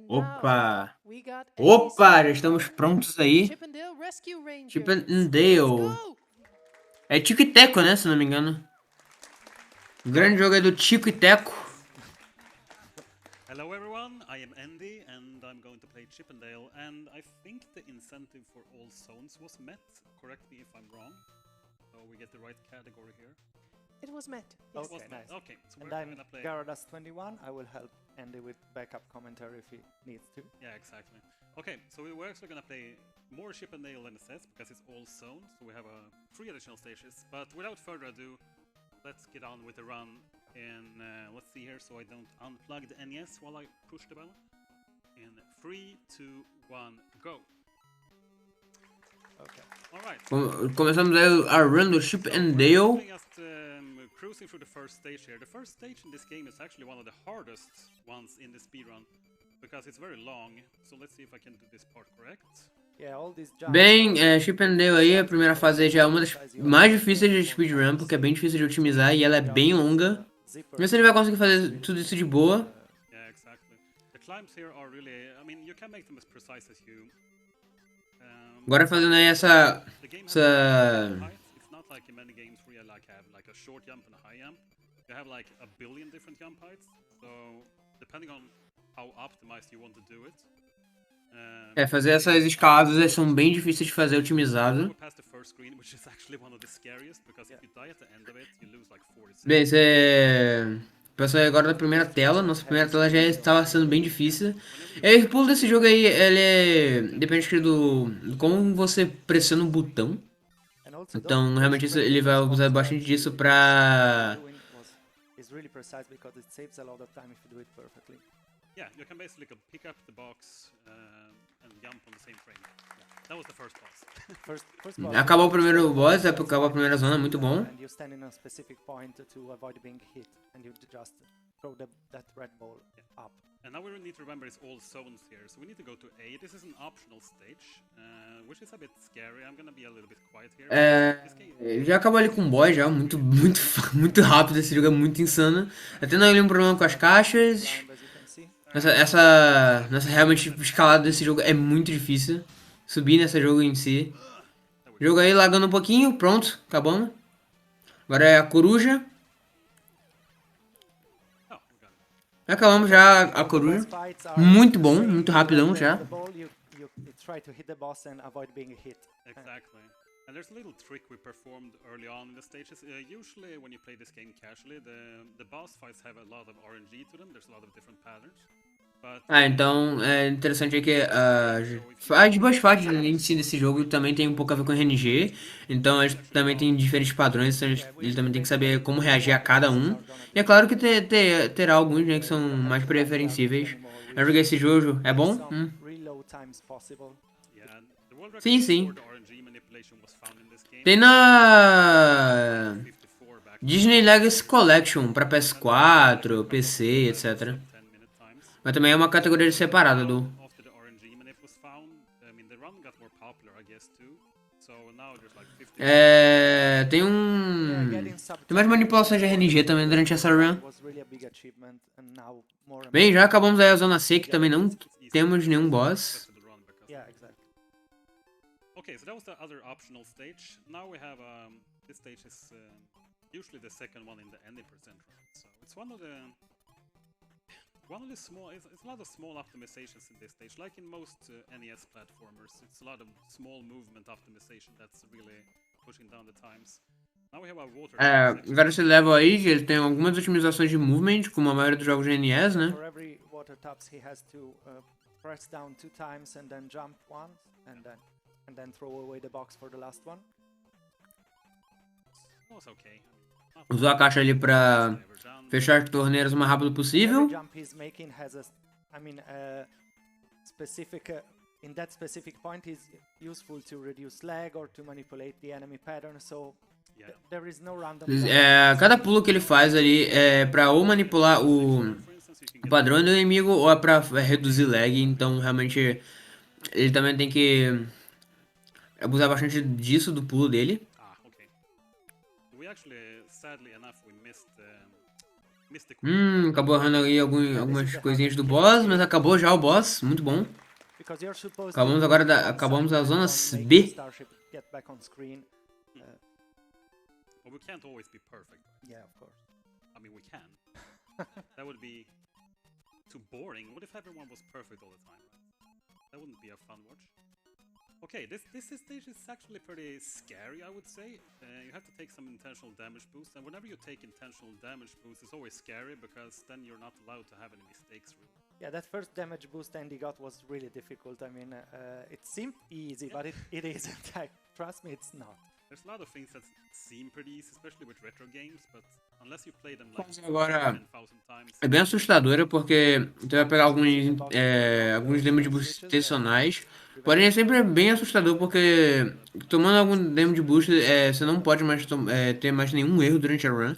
Opa! Opa, já estamos prontos aí. Chip and Dale. É Tico e Teco, né? Se não me engano. O grande jogo é do Tico e Teco. Hello everyone, I am Andy and I'm going to play Chip and Dale, and I think the incentive for all zones was met. Correct me if I'm wrong. So we get the right category here. It was met. Yes. Okay, nice. Okay, so and we're I'm gonna play. Garadas21. I will help Andy with backup commentary if he needs to. Yeah, exactly. Okay, so we're actually gonna play more Chip and Dale than it says because it's all zones. So we have 3 additional stages. But without further ado, let's get on with the run. And let's see here, so I don't unplug the NES while I push the button. In 3, 2, 1, go. Okay. Alright. Começamos aí a run do Chip and Dale. Just cruising through the first stage here. The first stage in this game is actually one of the hardest ones in the speedrun because it's very long. So let's see if I can do this part correct. Bem, Chip and Dale aí, a primeira fase já é uma das mais difíceis de speedrun, porque é bem difícil de otimizar e ela é bem longa. Vê se ele vai conseguir fazer tudo isso de boa. Yeah, exactly. The climbs here are really, I mean, you can make them as precise as you. Agora fazendo aí essa It's not like in many games where you have like a short jump and a high jump. You have like a billion different jump heights. So depending on how optimized you want to do it. Fazer essas escaladas são bem difíceis de fazer otimizado. Bem, você passou agora da primeira tela. Nossa primeira tela já estava sendo bem difícil. O pulo desse jogo aí, depende do como você pressiona o botão. Então, realmente, ele vai usar bastante disso pra... Yeah, you can basically pick up the box and jump on the same frame. Yeah, that was the first boss. Acabou o primeiro boss, acabou a primeira zona, muito bom. And you stand in a specific point to avoid being hit, and you just throw that red ball up. And now we need to remember it's all zones here, so we need to go to A. This is an optional stage, which is a bit scary. I'm gonna be a little bit quiet here. Já acabou ali com o boss, já, muito rápido, esse jogo é muito insano. Até não um problema com as caixas. Essa realmente escalada desse jogo é muito difícil. Subir nesse jogo em si. Jogo aí lagando um pouquinho, pronto, acabamos. Agora é a coruja. Acabamos já a coruja. Muito bom, muito rapidão já. Exactly. And there's a little trick we performed early on in the stages. Usually when you play this game casually, the boss fights have a lot of RNG to them. There's a lot of different patterns. Então é interessante que as boss fights em si desse jogo também tem um pouco a ver com RNG. Então eles também tem diferentes padrões, então ele também tem que saber como reagir a cada um. E é claro que terá alguns, né, que são mais preferencíveis. Eu joguei esse jogo, é bom? Sim, sim. Tem na Disney Legacy Collection para PS4, PC, etc. Mas também é uma categoria separada do... tem mais manipulações de RNG também durante essa run. Bem, já acabamos aí a zona C, que também não temos nenhum boss. Okay, so that was the other optional stage. Now we have this stage is usually the second one in the any percent run. So it's one of the small. It's a lot of small optimizations in this stage, like in most NES platformers. It's a lot of small movement optimization that's really pushing down the times. Now we have a water. Agora esse level aí, ele tem algumas otimizações de movement, como a maioria dos jogos de NES, né? For every water taps, he has to press down 2 times and then jump once, and then throw away the box for the last one. Okay. Usou a caixa ali pra fechar as torneiras o mais rápido possível. In that specific point is useful to reduce lag or to manipulate the enemy pattern, so there is no random. Cada pulo que ele faz ali é pra ou manipular o padrão do inimigo ou é pra reduzir lag, então realmente ele também tem que abusar bastante disso, do pulo dele. Okay. We actually, sadly enough, we Mystic Queen. Acabou errando aí algumas the coisinhas do hard boss, game. mas acabou já o boss. Muito bom. Because you're supposed Acabamos to agora do one acabamos side a zona and make the B. starship get back on screen. Well, we can't always be perfect. Yeah, of course. I mean, we can. That would be too boring. What if everyone was perfect all the time? That wouldn't be a fun watch. Okay, this stage is actually pretty scary, I would say. You have to take some intentional damage boost, and whenever you take intentional damage boost, it's always scary because then you're not allowed to have any mistakes, really. Yeah, that first damage boost Andy got was really difficult. I mean, it seemed easy, but it isn't. Trust me, it's not. There's a lot of things that seem pretty easy, especially with retro games, but unless you play them like Agora 10,000 times. é bem assustadora porque você vai pegar alguns damage boosts intencionais. Porém, é sempre bem assustador porque tomando algum damage boost, você não pode mais ter mais nenhum erro durante a run.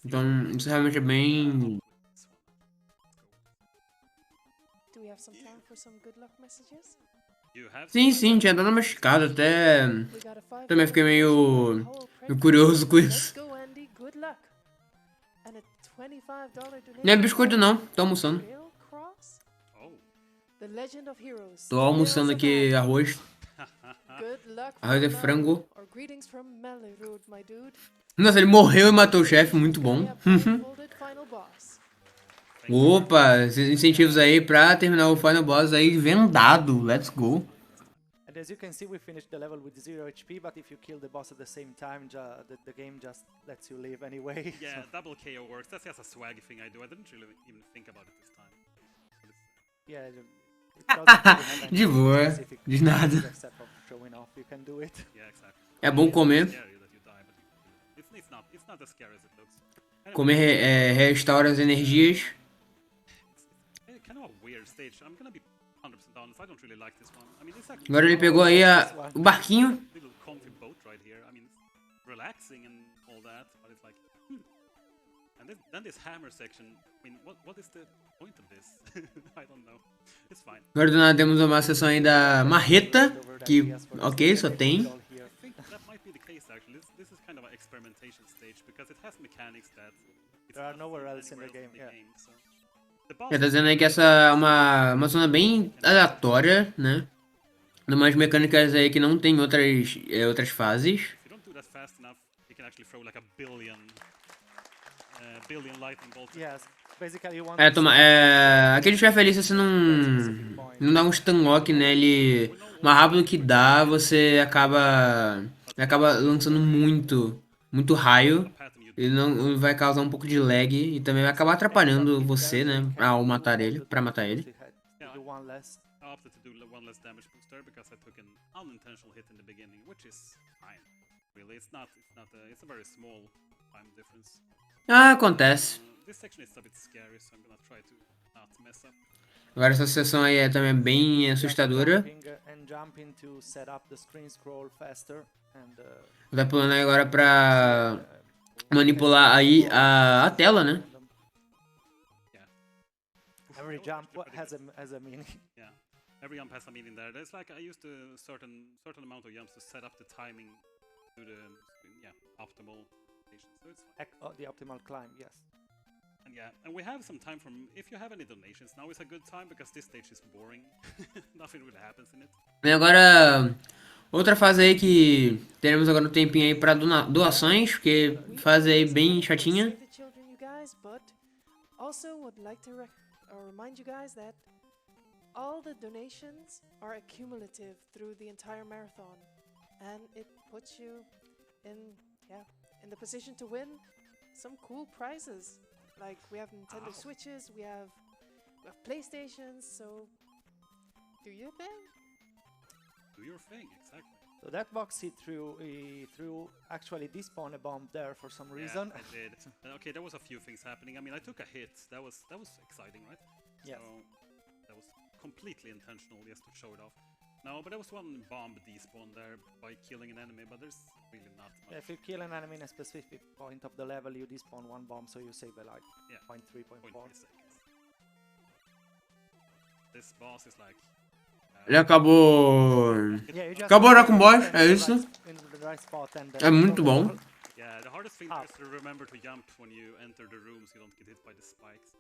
Então, isso realmente é bem. Do we have some time for some good luck messages? You have Sim, some- sim, tinha dado uma escada até. We got a $5 Também fiquei donation meio for the whole curioso com Let's isso. go, Andy. Good luck. And a $25 donation. Não é biscoito não, tô almoçando. Rail Cross? Oh. The Legend of Heroes. Tô almoçando aqui arroz. Good luck. Arroz de from frango. Mel, or greetings from Mellerud, my dude. Nossa, ele morreu e matou o chefe, muito bom. We have blindfolded final boss. Opa, incentivos aí pra terminar o final boss aí vendado. Let's go. And as you can see, we finished the level with 0 HP, but if you kill the boss at the same time, the game just lets you live anyway. Yeah, double KO works. That's just a swag thing I do. I didn't really even think about it this time. But it's- Yeah, it doesn't really have De any boa, specific de nada. features except for showing off. You can do it. yeah, exactly. É bom comer. Scary that you die, but it's not as scary as it looks. Anyway, Comer restaura as energias. it's kind of a weird stage. I'm gonna be 100% honest. I don't really like this one. I mean, it's actually Agora ele pegou aí o barquinho. little comfy boat right here. I mean, it's relaxing and all that, but it's like, And then this hammer section. I mean, what is the point of this? I don't know. It's fine. Agora do nada temos uma seção aí da marreta. Que, ok, só tem. I think that might be the case actually. This is kind of an experimentation stage because it has mechanics that it's There are not nowhere found else in the anywhere game, yeah. so. The boss Já tá dizendo aí que essa é uma zona bem aleatória, né? Umas mecânicas aí que não tem outras fases. If you don't do that fast enough, you can actually throw like a billion lightning bolts. Yes, basically you want Aquele chefe ali, se você não dá um stun lock nele o mais rápido que dá, você acaba lançando muito raio. Ele não vai causar um pouco de lag e também vai acabar atrapalhando você, né, ao matar ele, pra matar ele. do one less. I opted to do one less damage booster because I took an unintentional hit in the beginning, which is fine. Really, it's a very small time difference. Ah, acontece. This section is a bit scary, so I'm gonna try to not mess up. Agora essa sessão aí é também bem assustadora. And jumping to set up the screen scroll faster and Tá pulando aí agora pra manipular aí a tela, né? Yeah. every jump has a meaning. Yeah. Every jump has a meaning there. There's like I used a certain amount of jumps to set up the timing to the optimal station. So it's fine. The optimal climb, yes. And we have some time from if you have any donations, now is a good time because this stage is boring. Nothing really happens in it. E agora, outra fase aí que teremos agora um tempinho aí pra doações, porque fase aí bem chatinha. Save the children, you guys, but also would like to remind you guys that all the donations are accumulative through the entire marathon, and it puts you in the position to win some cool prizes. Like we have Nintendo Switches, we have PlayStations, so do your thing. Do your thing, exactly. So that box he threw actually despawned a bomb there for some reason. Yeah, I did. Okay, there was a few things happening. I mean, I took a hit. That was exciting, right? Yes. So that was completely intentional, just to show it off. No, but there was one bomb despawn there by killing an enemy, but there's really not much. If you kill an enemy in a specific point of the level, you despawn one bomb, so you save a life. Yeah. 0.3, 0.4. 0.3 seconds. This boss is like. Ele acabou. Yeah, you just Acabou já com o boss, in é isso. in the right spot and É muito bom. Yeah, the hardest thing Up. is to remember to jump when you enter the room so you don't get hit by the spikes.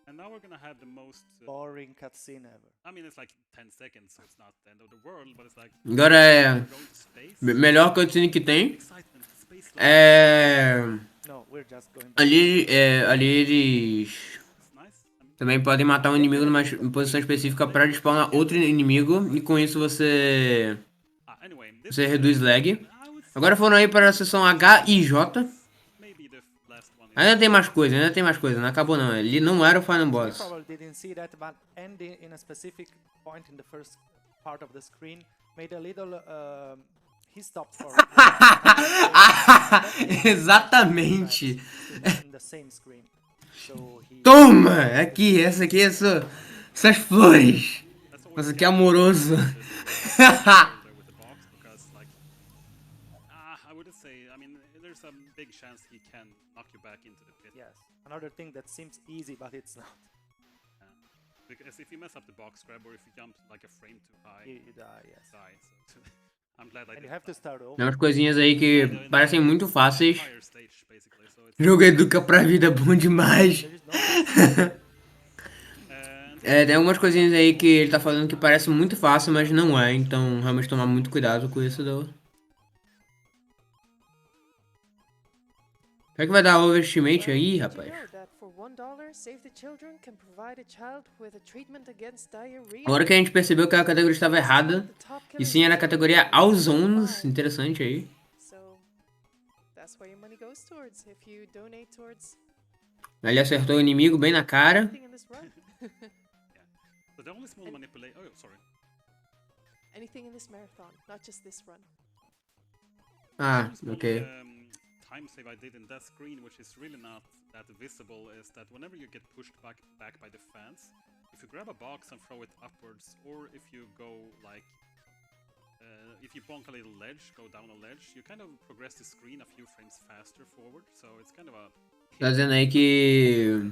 And now we're gonna have the most... Boring cutscene ever. I mean, it's like 10 seconds, so it's not the end of the world, but it's like... Agora é. Going to space. Melhor cutscene que tem Excitement, space life. é. No, we're just going back. Ali eles It's nice. também podem matar um inimigo numa posição específica para despawnar outro inimigo e com isso você Anyway, você reduz lag. I would say Agora foram aí para a seção H e J. maybe the last one is... Ainda tem mais coisa, não acabou não. Ele não era o final You boss. probably didn't see that, but ending in a specific point in the first part of the screen made a little. He stopped for. Exatamente. In the same screen. So he. Toma! Aqui, essas flores. That's always Nossa, que amoroso. there with the box because, like, I wouldn't say. I mean, there's a big chance he can knock you back into the pit. Yes. Another thing that seems easy, but it's not. Because if you mess up the box grab or if you jump like a frame too high, You die. Yes. die. So I'm glad I And did you have to start over. Tem umas coisinhas aí que parecem muito fáceis. higher stage basically. So it's O jogo educa pra vida, bom demais. There is no. Tem algumas coisinhas aí que ele tá falando que parece muito fácil, mas não é. Então, realmente tomar muito cuidado com isso. Será que vai dar overestimate aí, Did you rapaz? know that for $1, Save the Children can provide a child with a treatment against diarrhea? Agora que a gente percebeu que a categoria estava errada, The top e killer sim era a feature categoria is All $1. Zones, interessante aí. So that's where your money goes towards if you donate towards Ele acertou o inimigo bem na cara. anything in this run. So the only small manipulation. Oh, sorry. Anything in this marathon, not just this run. Ah, Small, ok. time save I did in that screen, which is really not that visible, is that whenever you get pushed back by the fans, if you grab a box and throw it upwards, or if you go like, if you bonk a little ledge, go down a ledge, you kind of progress the screen a few frames faster forward. So it's kind of a... Tá dizendo aí que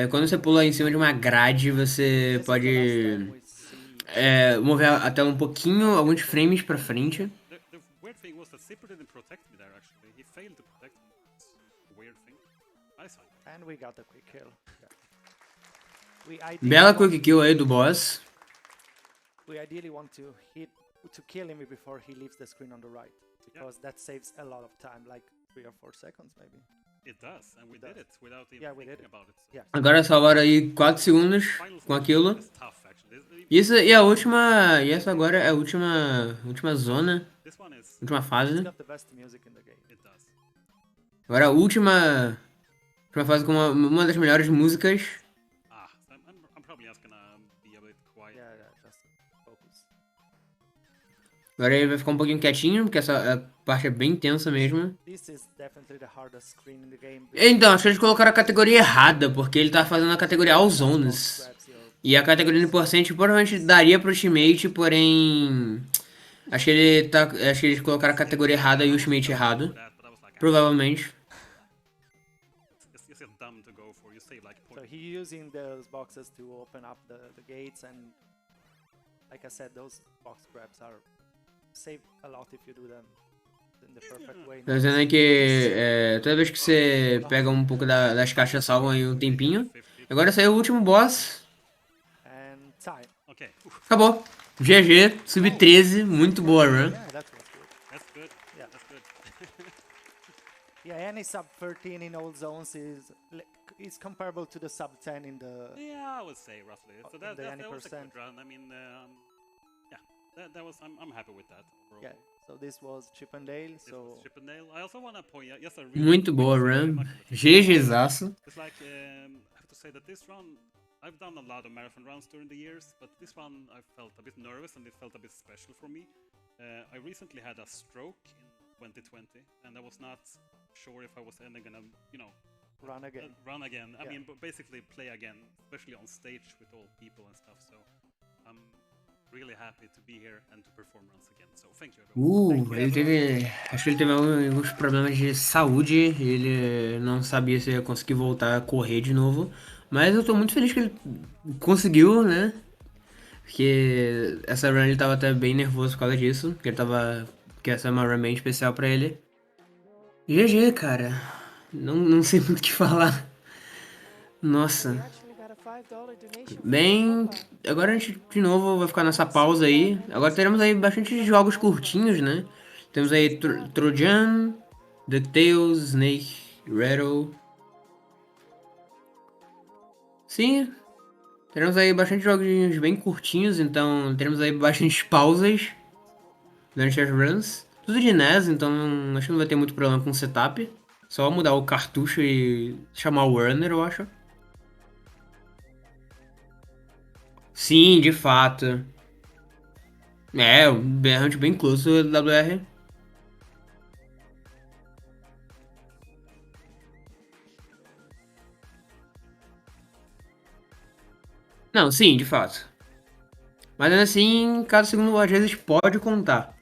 quando você pula em cima de uma grade, você This is the last pode time we see. mover a tela um pouquinho, alguns frames pra frente. The weird thing was that Zipper didn't protect me there, actually. He failed to protect me. It's a weird thing. Nice fight. And we got the quick kill. Yeah. We ideally Bela want- quick kill aí do boss. We ideally want to kill him before he leaves the screen on the right, because that saves a lot of time, like 3 or 4 seconds maybe. It does, and we did it without even Yeah, we thinking did it. about it. So Yeah. Agora salvaram aí 4 segundos Final com stage aquilo. is tough, actually. Isso, e a última. E essa agora é a última zona. This one is... Última fase. It's got the best music in the game. It does. Agora a última fase com uma das melhores músicas. So I'm probably just gonna be a bit quiet. Yeah, just focus. Agora ele vai ficar um pouquinho quietinho, porque essa parte é bem tensa mesmo. This is definitely the hardest screen in the game. Então, acho que eles colocaram a categoria errada, porque ele tá fazendo a categoria All Zones. Grabs your- E a categoria de porcento provavelmente daria pro Ultimate, porém. Acho que eles colocaram a categoria errada e o Ultimate errado. That, but I was like, Provavelmente. it's just dumb to go for. You save like So point. he using those boxes to open up the gates, and like I said, those box grabs are save a lot if you do them in the perfect way. Tá dizendo aí que toda vez que você pega um pouco das caixas salvam aí um tempinho. Agora saiu o último boss. And time. Okay, Acabou. GG, sub 13, muito boa run. Yeah, that was good. that's good. Yeah. That's good. Yeah, any sub 13 in all zones is comparable to the sub 10 in the. Yeah, I would say roughly. So In that the was a good 90%. run. I mean, yeah, that was. I'm happy with that. Overall. Yeah. So this was Chip and Dale. This So was Chip and Dale. I also want to point out, yes, a really Muito quick boa story, run. I'm not gonna- GGzaço. It's like, I have to say that this run, I've done a lot of marathon runs during the years, but this one I felt a bit nervous and it felt a bit special for me. I recently had a stroke in 2020, and I was not sure if I was ever gonna, run again. run again. I Yeah. mean, basically play again, especially on stage with all people and stuff. So I'm really happy to be here and to perform runs again. So thank you, everyone. Ele teve. Acho que ele teve alguns problemas de saúde. Ele não sabia se ia conseguir voltar a correr de novo. Mas eu tô muito feliz que ele conseguiu, né? Porque essa run ele tava até bem nervoso por causa disso. Porque essa é uma run bem especial pra ele. GG, cara. Não sei muito o que falar. We Nossa. actually got a $5 donation from Bem, Europa. agora a gente de novo vai ficar nessa Let's see pausa what that aí. Agora meant. teremos aí Good bastante luck to jogos all of them. curtinhos, né? Temos aí Cheers to that. Trojan, DuckTales, Snake, Rattle. Sim, teremos aí bastante joguinhos bem curtinhos, então teremos aí bastante pausas durante as runs. Tudo de NES, então acho que não vai ter muito problema com o setup. Só mudar o cartucho e chamar o runner, eu acho. Sim, de fato. É, o berrante bem close do WR. Não, sim, de fato. Mas ainda assim, cada segundo às vezes pode contar.